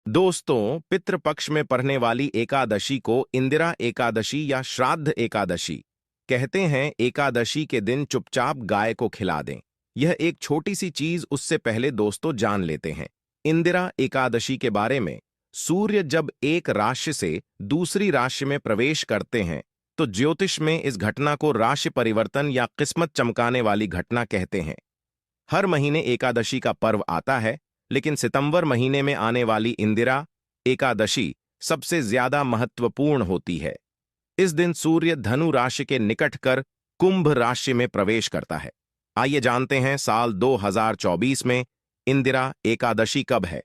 दोस्तों, पितृपक्ष में पड़ने वाली एकादशी को इंदिरा एकादशी या श्राद्ध एकादशी कहते हैं। एकादशी के दिन चुपचाप गाय को खिला दें। यह एक छोटी सी चीज, उससे पहले दोस्तों जान लेते हैं इंदिरा एकादशी के बारे में। सूर्य जब एक राशि से दूसरी राशि में प्रवेश करते हैं तो ज्योतिष में इस घटना को राशि परिवर्तन या किस्मत चमकाने वाली घटना कहते हैं। हर महीने एकादशी का पर्व आता है, लेकिन सितंबर महीने में आने वाली इंदिरा एकादशी सबसे ज्यादा महत्वपूर्ण होती है। इस दिन सूर्य धनु राशि के निकट कर कुंभ राशि में प्रवेश करता है। आइए जानते हैं साल 2024 में इंदिरा एकादशी कब है।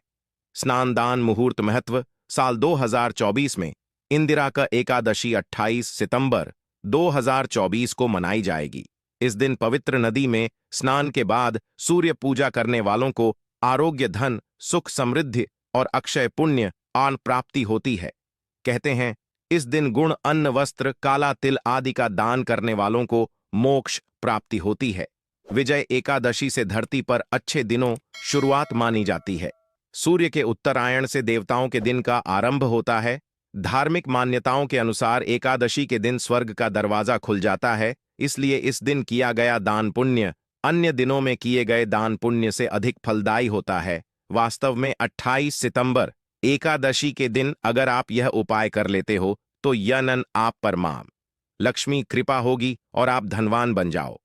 स्नान दान मुहूर्त महत्व। साल 2024 में इंदिरा का एकादशी 28 सितंबर 2024 को मनाई जाएगी। इस दिन पवित्र नदी में स्नान के बाद सूर्य पूजा करने वालों को आरोग्य, धन, सुख, समृद्धि और अक्षय पुण्य आन प्राप्ति होती है। कहते हैं इस दिन गुण, अन्न, वस्त्र, काला तिल आदि का दान करने वालों को मोक्ष प्राप्ति होती है। विजय एकादशी से धरती पर अच्छे दिनों शुरुआत मानी जाती है। सूर्य के उत्तरायण से देवताओं के दिन का आरंभ होता है। धार्मिक मान्यताओं के अनुसार एकादशी के दिन स्वर्ग का दरवाजा खुल जाता है, इसलिए इस दिन किया गया दान पुण्य अन्य दिनों में किए गए दान पुण्य से अधिक फलदायी होता है। वास्तव में 28 सितंबर एकादशी के दिन अगर आप यह उपाय कर लेते हो तो यनन आप पर मां लक्ष्मी कृपा होगी और आप धनवान बन जाओ।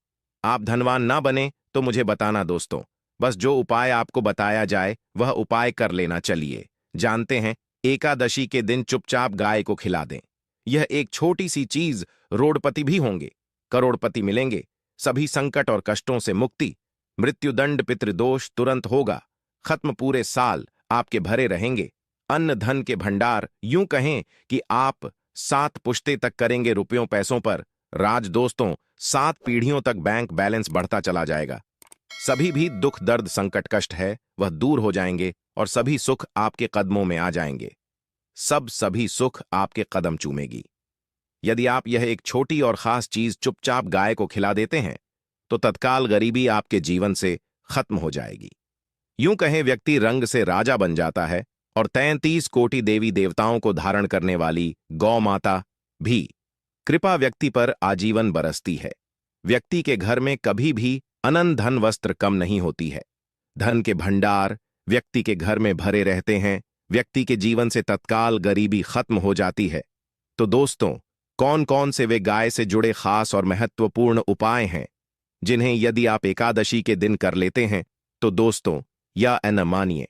आप धनवान ना बने तो मुझे बताना दोस्तों, बस जो उपाय आपको बताया जाए वह उपाय कर लेना। चलिए जानते हैं। एकादशी के दिन चुपचाप गाय को खिला दें। यह एक छोटी सी चीज, रोडपति भी होंगे, करोड़पति मिलेंगे, सभी संकट और कष्टों से मुक्ति, मृत्युदंड पितृदोष तुरंत होगा खत्म, पूरे साल आपके भरे रहेंगे अन्न धन के भंडार। यूं कहें कि आप 7 पुश्ते तक करेंगे रुपयों पैसों पर राज। दोस्तों, 7 पीढ़ियों तक बैंक बैलेंस बढ़ता चला जाएगा। सभी भी दुख, दर्द, संकट, कष्ट है वह दूर हो जाएंगे और सभी सुख आपके कदमों में आ जाएंगे। सभी सुख आपके कदम चूमेगी। यदि आप यह एक छोटी और खास चीज चुपचाप गाय को खिला देते हैं तो तत्काल गरीबी आपके जीवन से खत्म हो जाएगी। यूं कहें व्यक्ति रंग से राजा बन जाता है और 33 कोटि देवी देवताओं को धारण करने वाली गौ माता भी कृपा व्यक्ति पर आजीवन बरसती है। व्यक्ति के घर में कभी भी अनंत धन वस्त्र कम नहीं होती है। धन के भंडार व्यक्ति के घर में भरे रहते हैं। व्यक्ति के जीवन से तत्काल गरीबी खत्म हो जाती है। तो दोस्तों, कौन कौन से वे गाय से जुड़े खास और महत्वपूर्ण उपाय हैं जिन्हें यदि आप एकादशी के दिन कर लेते हैं तो दोस्तों या न मानिए,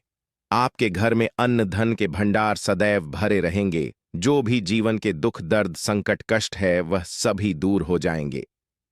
आपके घर में अन्न धन के भंडार सदैव भरे रहेंगे। जो भी जीवन के दुख, दर्द, संकट, कष्ट है वह सभी दूर हो जाएंगे।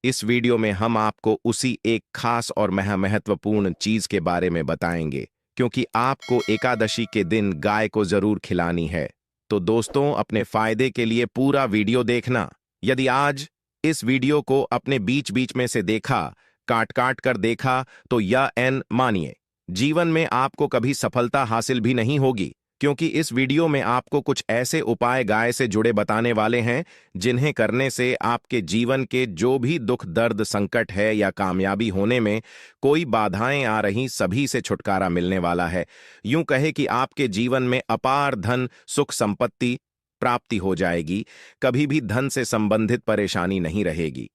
इस वीडियो में हम आपको उसी एक खास और महत्वपूर्ण चीज के बारे में बताएंगे, क्योंकि आपको एकादशी के दिन गाय को जरूर खिलानी है। तो दोस्तों, अपने फायदे के लिए पूरा वीडियो देखना। यदि आज इस वीडियो को अपने बीच बीच में से देखा, काट काट कर देखा, तो या मानिए जीवन में आपको कभी सफलता हासिल भी नहीं होगी, क्योंकि इस वीडियो में आपको कुछ ऐसे उपाय गाय से जुड़े बताने वाले हैं जिन्हें करने से आपके जीवन के जो भी दुख, दर्द, संकट है या कामयाबी होने में कोई बाधाएं आ रही, सभी से छुटकारा मिलने वाला है। यूं कहे कि आपके जीवन में अपार धन, सुख, संपत्ति प्राप्ति हो जाएगी। कभी भी धन से संबंधित परेशानी नहीं रहेगी।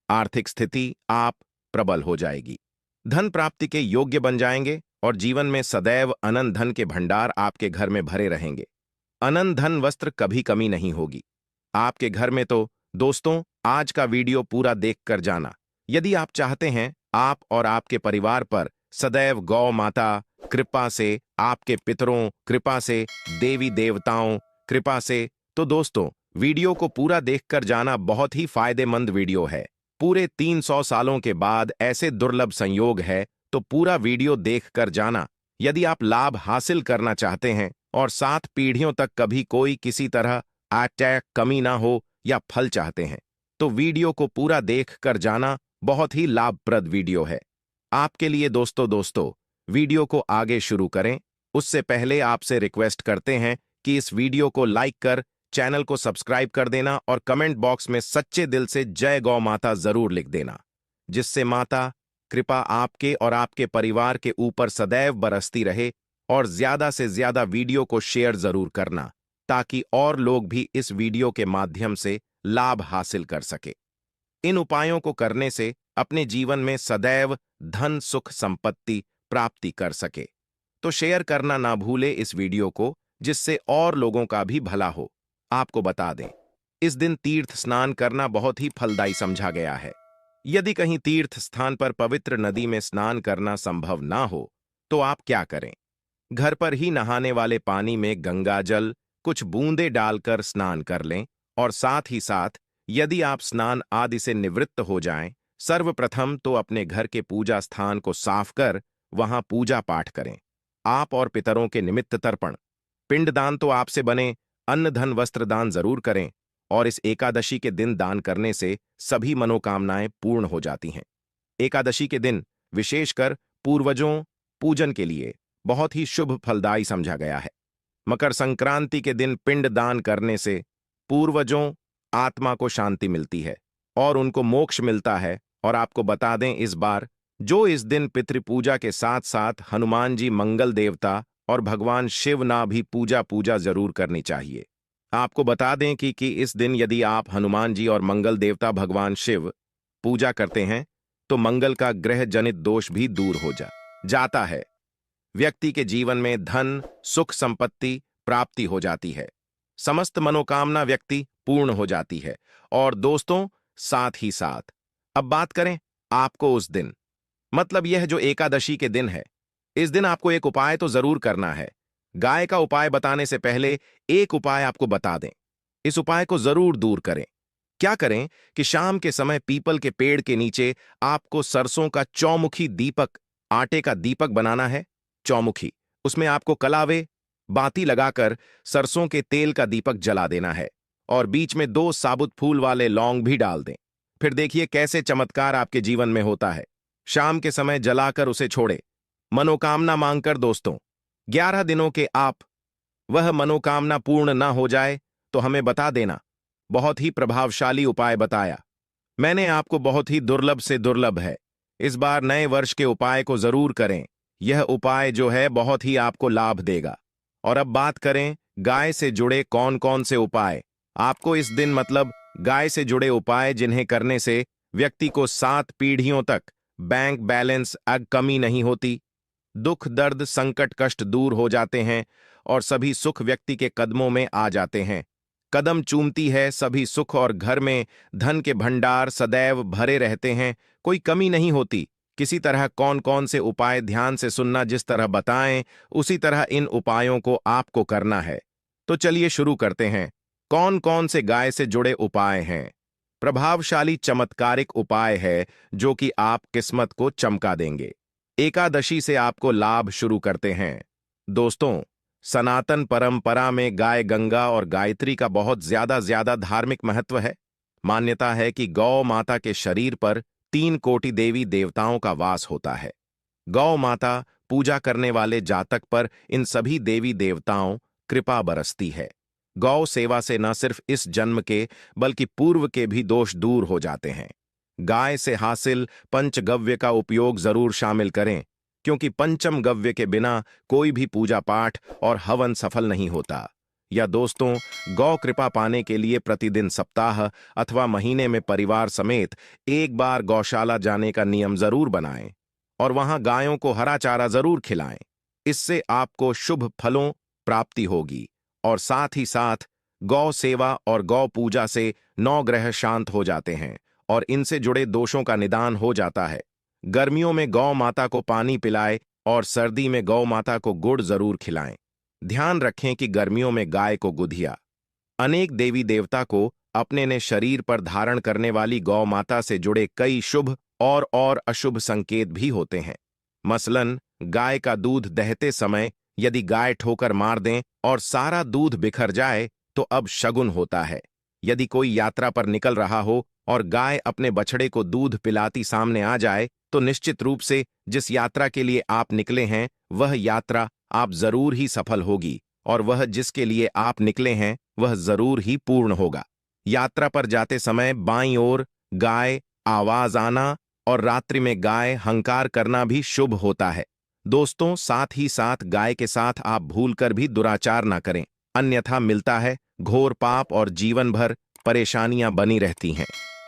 आर्थिक स्थिति आप प्रबल हो जाएगी। धन प्राप्ति के योग्य बन जाएंगे और जीवन में सदैव अनंत धन के भंडार आपके घर में भरे रहेंगे। अनंत धन वस्त्र कभी कमी नहीं होगी आपके घर में। तो दोस्तों, आज का वीडियो पूरा देखकर जाना। यदि आप चाहते हैं आप और आपके परिवार पर सदैव गौ माता कृपा से, आपके पितरों कृपा से, देवी देवताओं कृपा से, तो दोस्तों वीडियो को पूरा देखकर जाना। बहुत ही फायदेमंद वीडियो है। पूरे 300 सालों के बाद ऐसे दुर्लभ संयोग है, तो पूरा वीडियो देखकर जाना। यदि आप लाभ हासिल करना चाहते हैं और 7 पीढ़ियों तक कभी कोई किसी तरह अटैक, कमी ना हो या फल चाहते हैं, तो वीडियो को पूरा देखकर जाना। बहुत ही लाभप्रद वीडियो है आपके लिए। दोस्तों वीडियो को आगे शुरू करें उससे पहले आपसे रिक्वेस्ट करते हैं कि इस वीडियो को लाइक कर चैनल को सब्सक्राइब कर देना और कमेंट बॉक्स में सच्चे दिल से जय गौ माता जरूर लिख देना, जिससे माता कृपा आपके और आपके परिवार के ऊपर सदैव बरसती रहे और ज्यादा से ज्यादा वीडियो को शेयर जरूर करना, ताकि और लोग भी इस वीडियो के माध्यम से लाभ हासिल कर सके। इन उपायों को करने से अपने जीवन में सदैव धन सुख संपत्ति प्राप्ति कर सके। तो शेयर करना ना भूले इस वीडियो को, जिससे और लोगों का भी भला हो। आपको बता दें, इस दिन तीर्थ स्नान करना बहुत ही फलदायी समझा गया है। यदि कहीं तीर्थ स्थान पर पवित्र नदी में स्नान करना संभव ना हो, तो आप क्या करें? घर पर ही नहाने वाले पानी में गंगा जल कुछ बूंदे डालकर स्नान कर लें, और साथ ही साथ यदि आप स्नान आदि से निवृत्त हो जाएं, सर्वप्रथम तो अपने घर के पूजा स्थान को साफ कर वहां पूजा पाठ करें। आप और पितरों के निमित्त तर्पण, पिंडदान तो आपसे बने अन्न धन वस्त्र दान जरूर करें, और इस एकादशी के दिन दान करने से सभी मनोकामनाएं पूर्ण हो जाती हैं। एकादशी के दिन विशेषकर पूर्वजों पूजन के लिए बहुत ही शुभ फलदायी समझा गया है। मकर संक्रांति के दिन पिंड दान करने से पूर्वजों आत्मा को शांति मिलती है और उनको मोक्ष मिलता है। और आपको बता दें, इस बार जो इस दिन पितृपूजा के साथ साथ हनुमान जी मंगल देवता और भगवान शिव ना भी पूजा जरूर करनी चाहिए। आपको बता दें कि इस दिन यदि आप हनुमान जी और मंगल देवता भगवान शिव पूजा करते हैं, तो मंगल का ग्रह जनित दोष भी दूर हो जाता है। व्यक्ति के जीवन में धन सुख संपत्ति प्राप्ति हो जाती है, समस्त मनोकामना व्यक्ति पूर्ण हो जाती है। और दोस्तों, साथ ही साथ अब बात करें आपको उस दिन, मतलब यह जो एकादशी के दिन है, इस दिन आपको एक उपाय तो जरूर करना है। गाय का उपाय बताने से पहले एक उपाय आपको बता दें, इस उपाय को जरूर दूर करें। क्या करें कि शाम के समय पीपल के पेड़ के नीचे आपको सरसों का चौमुखी दीपक, आटे का दीपक बनाना है। चौमुखी, उसमें आपको कलावे बाती लगाकर सरसों के तेल का दीपक जला देना है, और बीच में 2 साबुत फूल वाले लौंग भी डाल दें। फिर देखिए कैसे चमत्कार आपके जीवन में होता है। शाम के समय जलाकर उसे छोड़े, मनोकामना मांगकर। दोस्तों, 11 दिनों के आप वह मनोकामना पूर्ण ना हो जाए तो हमें बता देना। बहुत ही प्रभावशाली उपाय बताया मैंने आपको, बहुत ही दुर्लभ से दुर्लभ है। इस बार नए वर्ष के उपाय को जरूर करें, यह उपाय जो है बहुत ही आपको लाभ देगा। और अब बात करें गाय से जुड़े कौन कौन से उपाय आपको इस दिन, मतलब गाय से जुड़े उपाय जिन्हें करने से व्यक्ति को 7 पीढ़ियों तक बैंक बैलेंस कमी नहीं होती, दुख दर्द संकट कष्ट दूर हो जाते हैं, और सभी सुख व्यक्ति के कदमों में आ जाते हैं। कदम चूमती है सभी सुख, और घर में धन के भंडार सदैव भरे रहते हैं, कोई कमी नहीं होती। किसी तरह कौन कौन से उपाय ध्यान से सुनना, जिस तरह बताएं उसी तरह इन उपायों को आपको करना है। तो चलिए शुरू करते हैं। कौन कौन से गाय से जुड़े उपाय हैं? प्रभावशाली चमत्कारिक उपाय है जो कि आप किस्मत को चमका देंगे। एकादशी से आपको लाभ शुरू करते हैं। दोस्तों, सनातन परंपरा में गाय गंगा और गायत्री का बहुत ज्यादा धार्मिक महत्व है। मान्यता है कि गौ माता के शरीर पर 3 कोटि देवी देवताओं का वास होता है। गौ माता पूजा करने वाले जातक पर इन सभी देवी देवताओं कृपा बरसती है। गौ सेवा से न सिर्फ इस जन्म के बल्कि पूर्व के भी दोष दूर हो जाते हैं। गाय से हासिल पंचगव्य का उपयोग जरूर शामिल करें, क्योंकि पंचम गव्य के बिना कोई भी पूजा पाठ और हवन सफल नहीं होता। या दोस्तों, गौ कृपा पाने के लिए प्रतिदिन सप्ताह अथवा महीने में परिवार समेत एक बार गौशाला जाने का नियम जरूर बनाएं, और वहां गायों को हरा चारा जरूर खिलाएं। इससे आपको शुभ फलों प्राप्ति होगी, और साथ ही साथ गौ सेवा और गौ पूजा से 9 ग्रह शांत हो जाते हैं और इनसे जुड़े दोषों का निदान हो जाता है। गर्मियों में गौ माता को पानी पिलाएं और सर्दी में गौ माता को गुड़ जरूर खिलाएं। ध्यान रखें कि गर्मियों में गाय को गुधिया। अनेक देवी देवता को अपने ने शरीर पर धारण करने वाली गौ माता से जुड़े कई शुभ और अशुभ संकेत भी होते हैं। मसलन, गाय का दूध दहते समय यदि गाय ठोकर मार दें और सारा दूध बिखर जाए तो अब शगुन होता है। यदि कोई यात्रा पर निकल रहा हो और गाय अपने बछड़े को दूध पिलाती सामने आ जाए, तो निश्चित रूप से जिस यात्रा के लिए आप निकले हैं वह यात्रा आप जरूर ही सफल होगी, और वह जिसके लिए आप निकले हैं वह जरूर ही पूर्ण होगा। यात्रा पर जाते समय बाईं ओर गाय आवाज आना और रात्रि में गाय हंकार करना भी शुभ होता है। दोस्तों, साथ ही साथ गाय के साथ आप भूलकर भी दुराचार ना करें, अन्यथा मिलता है घोर पाप और जीवन भर परेशानियां बनी रहती हैं।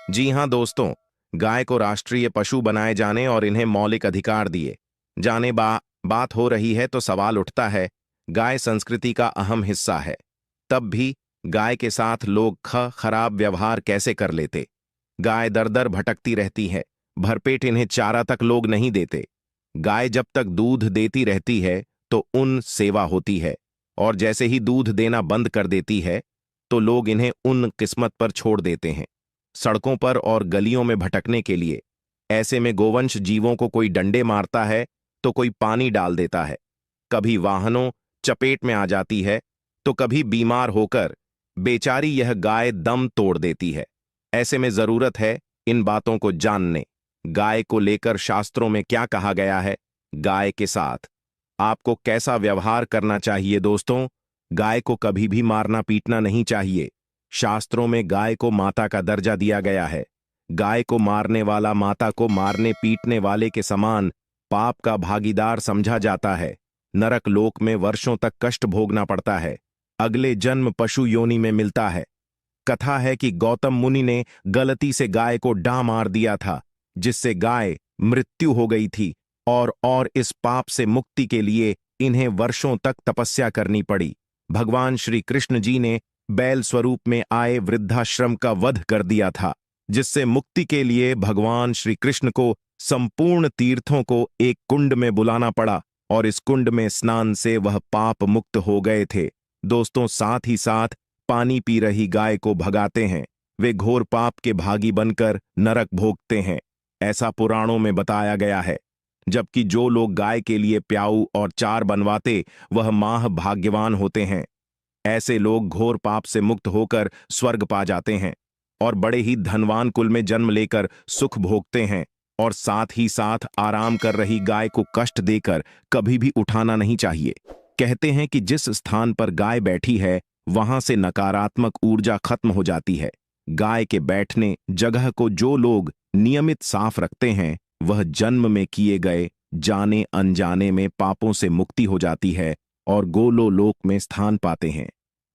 जी हां दोस्तों, गाय को राष्ट्रीय पशु बनाए जाने और इन्हें मौलिक अधिकार दिए जाने बात हो रही है तो सवाल उठता है, गाय संस्कृति का अहम हिस्सा है, तब भी गाय के साथ लोग खराब व्यवहार कैसे कर लेते। गाय दर दर भटकती रहती है, भरपेट इन्हें चारा तक लोग नहीं देते। गाय जब तक दूध देती रहती है तो उन सेवा होती है, और जैसे ही दूध देना बंद कर देती है तो लोग इन्हें उन किस्मत पर छोड़ देते हैं, सड़कों पर और गलियों में भटकने के लिए। ऐसे में गोवंश जीवों को कोई डंडे मारता है तो कोई पानी डाल देता है, कभी वाहनों चपेट में आ जाती है तो कभी बीमार होकर बेचारी यह गाय दम तोड़ देती है। ऐसे में जरूरत है इन बातों को जानने। गाय को लेकर शास्त्रों में क्या कहा गया है, गाय के साथ आपको कैसा व्यवहार करना चाहिए। दोस्तों, गाय को कभी भी मारना पीटना नहीं चाहिए। शास्त्रों में गाय को माता का दर्जा दिया गया है। गाय को मारने वाला माता को मारने पीटने वाले के समान पाप का भागीदार समझा जाता है। नरक लोक में वर्षों तक कष्ट भोगना पड़ता है, अगले जन्म पशु योनि में मिलता है। कथा है कि गौतम मुनि ने गलती से गाय को डा मार दिया था, जिससे गाय मृत्यु हो गई थी, और इस पाप से मुक्ति के लिए इन्हें वर्षों तक तपस्या करनी पड़ी। भगवान श्री कृष्ण जी ने बैल स्वरूप में आए वृद्धाश्रम का वध कर दिया था, जिससे मुक्ति के लिए भगवान श्री कृष्ण को संपूर्ण तीर्थों को एक कुंड में बुलाना पड़ा, और इस कुंड में स्नान से वह पाप मुक्त हो गए थे। दोस्तों, साथ ही साथ पानी पी रही गाय को भगाते हैं, वे घोर पाप के भागी बनकर नरक भोगते हैं, ऐसा पुराणों में बताया गया है। जबकि जो लोग गाय के लिए प्याऊ और चार बनवाते वह माह भाग्यवान होते हैं। ऐसे लोग घोर पाप से मुक्त होकर स्वर्ग पा जाते हैं और बड़े ही धनवान कुल में जन्म लेकर सुख भोगते हैं। और साथ ही साथ आराम कर रही गाय को कष्ट देकर कभी भी उठाना नहीं चाहिए। कहते हैं कि जिस स्थान पर गाय बैठी है वहां से नकारात्मक ऊर्जा खत्म हो जाती है। गाय के बैठने जगह को जो लोग नियमित साफ रखते हैं वह जन्म में किए गए जाने अनजाने में पापों से मुक्ति हो जाती है और गोलो लोक में स्थान पाते हैं।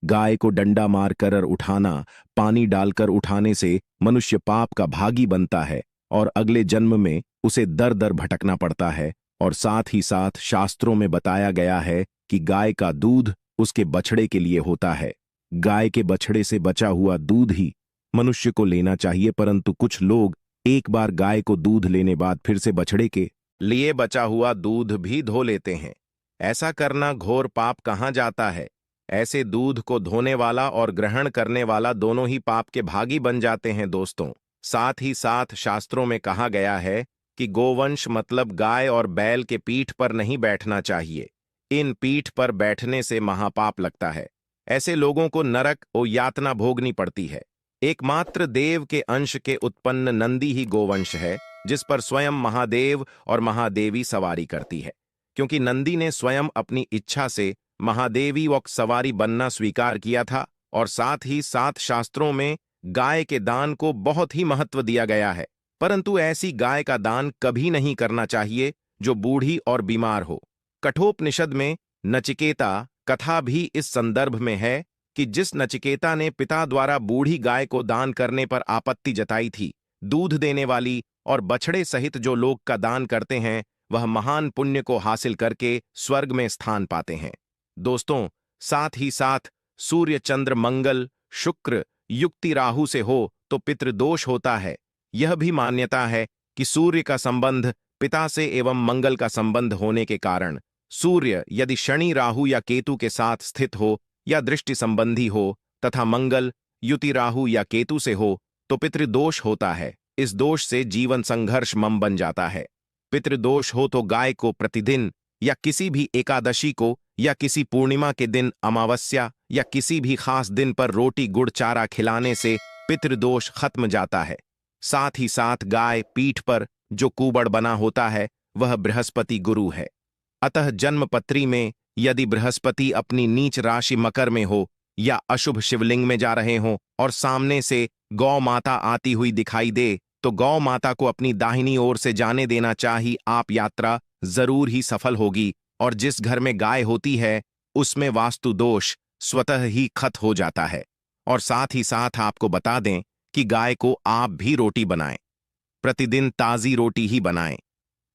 गाय को डंडा मारकर उठाना, पानी डालकर उठाने से मनुष्य पाप का भागी बनता है और अगले जन्म में उसे दर दर भटकना पड़ता है। और साथ ही साथ शास्त्रों में बताया गया है कि गाय का दूध उसके बछड़े के लिए होता है। गाय के बछड़े से बचा हुआ दूध ही मनुष्य को लेना चाहिए, परंतु कुछ लोग एक बार गाय को दूध लेने बाद फिर से बछड़े के लिए बचा हुआ दूध भी धो लेते हैं। ऐसा करना घोर पाप कहाँ जाता है। ऐसे दूध को धोने वाला और ग्रहण करने वाला दोनों ही पाप के भागी बन जाते हैं। दोस्तों, साथ ही साथ शास्त्रों में कहा गया है कि गोवंश मतलब गाय और बैल के पीठ पर नहीं बैठना चाहिए। इन पीठ पर बैठने से महापाप लगता है। ऐसे लोगों को नरक और यातना भोगनी पड़ती है। एकमात्र देव के अंश के उत्पन्न नंदी ही गोवंश है, जिस पर स्वयं महादेव और महादेवी सवारी करती है। क्योंकि नंदी ने स्वयं अपनी इच्छा से महादेवी व सवारी बनना स्वीकार किया था, और साथ ही साथ शास्त्रों में गाय के दान को बहुत ही महत्व दिया गया है। परंतु ऐसी गाय का दान कभी नहीं करना चाहिए जो बूढ़ी और बीमार हो। कठोपनिषद में नचिकेता कथा भी इस संदर्भ में है कि जिस नचिकेता ने पिता द्वारा बूढ़ी गाय को दान करने पर आपत्ति जताई थी, दूध देने वाली और बछड़े सहित जो लोग का दान करते हैं वह महान पुण्य को हासिल करके स्वर्ग में स्थान पाते हैं। दोस्तों, साथ ही साथ सूर्य चंद्र मंगल शुक्र युक्ति राहु से हो तो पितृदोष होता है। यह भी मान्यता है कि सूर्य का संबंध पिता से एवं मंगल का संबंध होने के कारण सूर्य यदि शनि राहु या केतु के साथ स्थित हो या दृष्टि संबंधी हो तथा मंगल युति राहु या केतु से हो तो पितृदोष होता है। इस दोष से जीवन संघर्ष मम बन जाता है। पितृदोष हो तो गाय को प्रतिदिन या किसी भी एकादशी को या किसी पूर्णिमा के दिन अमावस्या या किसी भी खास दिन पर रोटी गुड़ चारा खिलाने से पितृदोष खत्म जाता है। साथ ही साथ गाय पीठ पर जो कुबड़ बना होता है वह बृहस्पति गुरु है। अतः जन्मपत्री में यदि बृहस्पति अपनी नीच राशि मकर में हो या अशुभ शिवलिंग में जा रहे हों और सामने से गौ माता आती हुई दिखाई दे तो गौ माता को अपनी दाहिनी ओर से जाने देना चाहिए। आप यात्रा जरूर ही सफल होगी और जिस घर में गाय होती है उसमें वास्तु दोष स्वतः ही खत्म हो जाता है। और साथ ही साथ आपको बता दें कि गाय को आप भी रोटी बनाएं, प्रतिदिन ताजी रोटी ही बनाएं।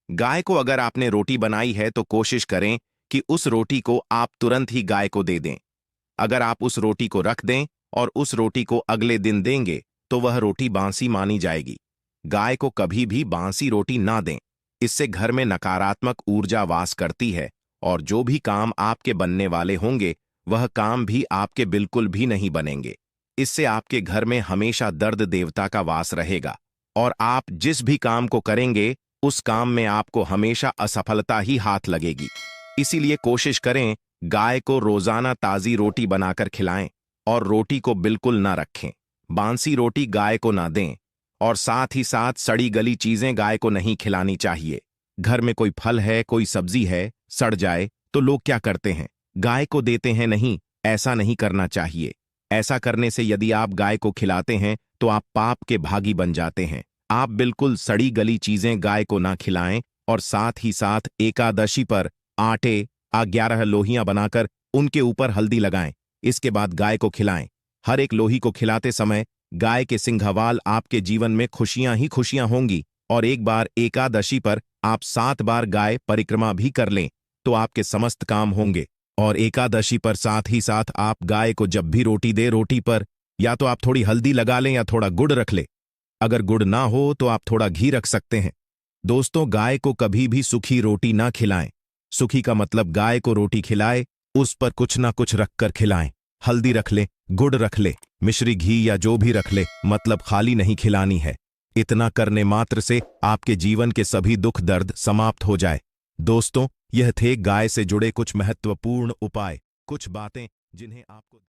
गाय को अगर आपने रोटी बनाई है तो कोशिश करें कि उस रोटी को आप तुरंत ही गाय को दे दें। अगर आप उस रोटी को रख दें और उस रोटी को अगले दिन देंगे तो वह रोटी बासी मानी जाएगी। गाय को कभी भी बासी रोटी ना दें, इससे घर में नकारात्मक ऊर्जा वास करती है और जो भी काम आपके बनने वाले होंगे वह काम भी आपके बिल्कुल भी नहीं बनेंगे। इससे आपके घर में हमेशा दर्द देवता का वास रहेगा और आप जिस भी काम को करेंगे उस काम में आपको हमेशा असफलता ही हाथ लगेगी। इसीलिए कोशिश करें गाय को रोजाना ताजी रोटी बनाकर खिलाएं और रोटी को बिल्कुल ना रखें। बासी रोटी गाय को ना दें और साथ ही साथ सड़ी गली चीजें गाय को नहीं खिलानी चाहिए। घर में कोई फल है, कोई सब्जी है, सड़ जाए तो लोग क्या करते हैं, गाय को देते हैं। नहीं, ऐसा नहीं करना चाहिए। ऐसा करने से यदि आप गाय को खिलाते हैं तो आप पाप के भागी बन जाते हैं। आप बिल्कुल सड़ी गली चीजें गाय को ना खिलाएं और साथ ही साथ एकादशी पर आटे 11 लोहियां बनाकर उनके ऊपर हल्दी लगाएं। इसके बाद गाय को खिलाएं। हर एक लोही को खिलाते समय गाय के सिंघवाल आपके जीवन में खुशियां ही खुशियां होंगी। और एक बार एकादशी पर आप 7 बार गाय परिक्रमा भी कर लें तो आपके समस्त काम होंगे। और एकादशी पर साथ ही साथ आप गाय को जब भी रोटी दे, रोटी पर या तो आप थोड़ी हल्दी लगा लें या थोड़ा गुड़ रख लें। अगर गुड़ ना हो तो आप थोड़ा घी रख सकते हैं। दोस्तों, गाय को कभी भी सूखी रोटी ना खिलाएं। सूखी का मतलब गाय को रोटी खिलाए, उस पर कुछ ना कुछ रखकर खिलाएं। हल्दी रख ले, गुड़ रख ले, मिश्री घी या जो भी रख ले, मतलब खाली नहीं खिलानी है। इतना करने मात्र से आपके जीवन के सभी दुख दर्द समाप्त हो जाए। दोस्तों, यह थे गाय से जुड़े कुछ महत्वपूर्ण उपाय, कुछ बातें जिन्हें आपको